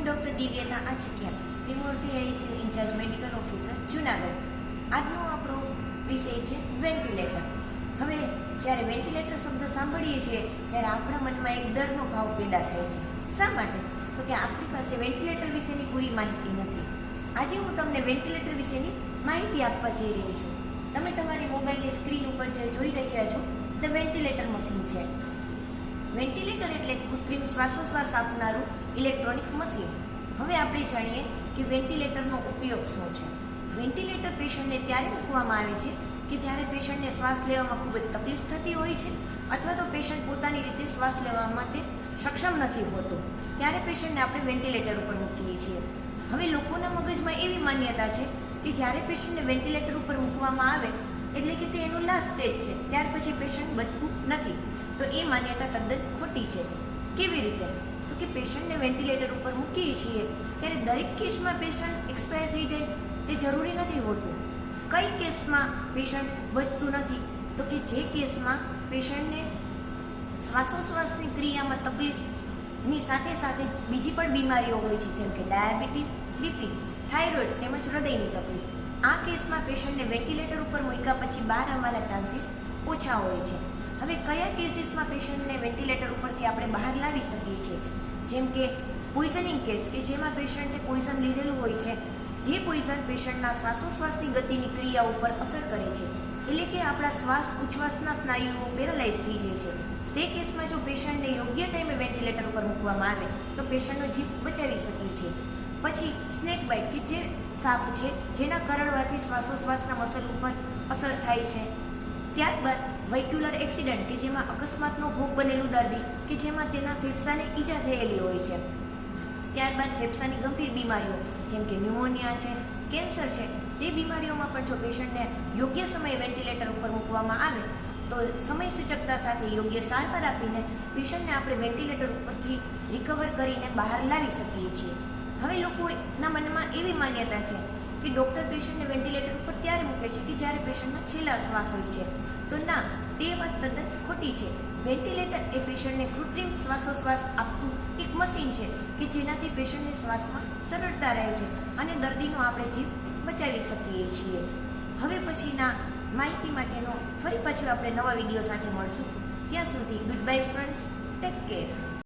Doctor Divyata Achukiya, Trimurti ICU incharge medical officer, Junagadh. આજનો આપણો વિષય છે વેન્ટિલેટર. હવે જ્યારે વેન્ટિલેટર શબ્દ સાંભળીએ છીએ ત્યારે આપણા મનમાં એક ડરનો ભાવ પેદા થાય છે. શા માટે? તો કે આપણી પાસે વેન્ટિલેટર વિશેની પૂરી માહિતી નથી. આજે હું તમને વેન્ટિલેટર વિશેની માહિતી આપવા જઈ રહી છું. તમે તમારી મોબાઈલની સ્ક્રીન ઉપર જે જોઈ રહ્યા છો તે વેન્ટિલેટર મશીન છે. વેન્ટિલેટર એટલે કૃત્રિમ શ્વાસોશ્વાસ આપનારું ઇલેક્ટ્રોનિક મશીન. હવે આપણે જાણીએ કે વેન્ટિલેટરનો ઉપયોગ શું છે. વેન્ટિલેટર પેશન્ટને ત્યારે મૂકવામાં આવે છે કે જ્યારે પેશન્ટને શ્વાસ લેવામાં ખૂબ જ તકલીફ થતી હોય છે અથવા તો પેશન્ટ પોતાની રીતે શ્વાસ લેવા માટે સક્ષમ નથી હોતું, ત્યારે પેશન્ટને આપણે વેન્ટિલેટર ઉપર મૂકીએ છીએ. હવે લોકોના મગજમાં એવી માન્યતા છે કે જ્યારે પેશન્ટને વેન્ટિલેટર ઉપર મૂકવામાં આવે એટલે કે તે એનું લાસ્ટ સ્ટેજ છે, ત્યાર પછી પેશન્ટ બચતું નથી. તો એ માન્યતા તદ્દન ખોટી છે. કેવી રીતે? તો કે પેશન્ટને વેન્ટિલેટર ઉપર મૂકીએ છીએ ત્યારે દરેક કેસમાં પેશન્ટ એક્સપાયર થઈ જાય તે જરૂરી નથી હોતું. કઈ કેસમાં પેશન્ટ બચતું નથી? તો કે જે કેસમાં પેશન્ટને શ્વાસોશ્વાસની ક્રિયામાં તકલીફની સાથે સાથે બીજી પણ બીમારીઓ હોય છે, જેમ કે ડાયાબિટીસ, બીપી, થાઇરોઇડ તેમજ હૃદયની તકલીફ. આ કેસમાં પેશન્ટને વેન્ટિલેટર ઉપર મૂક્યા પછી બહાર આવવાના ચાન્સીસ ઓછા હોય છે. હવે કયા કેસીસમાં પેશન્ટને વેન્ટિલેટર ઉપરથી આપણે બહાર લાવી શકીએ છીએ? જેમ કે પોઈઝનિંગ કેસ, કે જેમાં પેશન્ટે પોઈઝન લીધેલું હોય છે, જે પોઈઝન પેશન્ટના શ્વાસોશ્વાસની ગતિની ક્રિયા ઉપર અસર કરે છે, એટલે કે આપણા શ્વાસ ઉચ્છ્વાસના સ્નાયુઓ પેરાલાઇઝ થઈ જાય છે. તે કેસમાં જો પેશન્ટને યોગ્ય ટાઈમે વેન્ટિલેટર ઉપર મૂકવામાં આવે તો પેશન્ટનો જીવ બચાવી શકીએ છીએ. પછી સ્નેક બાઇટ, કે જે સાપ છે જેના કરડવાથી શ્વાસોશ્વાસના મસલ ઉપર અસર થાય છે. ત્યારબાદ વેહિક્યુલર એક્સિડન્ટ, કે જેમાં અકસ્માતનો ભોગ બનેલું દર્દી કે જેમાં તેના ફેફસાને ઈજા થયેલી હોય છે. ત્યારબાદ ફેફસાની ગંભીર બીમારીઓ જેમ કે ન્યુમોનિયા છે, કેન્સર છે, તે બીમારીઓમાં પણ જો પેશન્ટને યોગ્ય સમયે વેન્ટિલેટર ઉપર મૂકવામાં આવે તો સમય સૂચકતા સાથે યોગ્ય સારવાર આપીને પેશન્ટને આપણે વેન્ટિલેટર ઉપરથી રિકવર કરીને બહાર લાવી શકીએ છીએ. હવે લોકોના મનમાં એવી માન્યતા છે કે ડૉક્ટર પેશન્ટને વેન્ટિલેટર ઉપર ત્યારે મૂકે છે કે જ્યારે પેશન્ટના છેલ્લા શ્વાસ હોય છે. તો ના, તે વાત તદ્દન ખોટી છે. વેન્ટિલેટર એ પેશન્ટને કૃત્રિમ શ્વાસોશ્વાસ આપતું એક મશીન છે કે જેનાથી પેશન્ટને શ્વાસમાં સરળતા રહે છે અને દર્દીનો આપણે જીવ બચાવી શકીએ છીએ. હવે પછીના માહિતી માટેનો ફરી પાછું આપણે નવા વિડીયો સાથે મળશું. ત્યાં સુધી good bye friends, take care.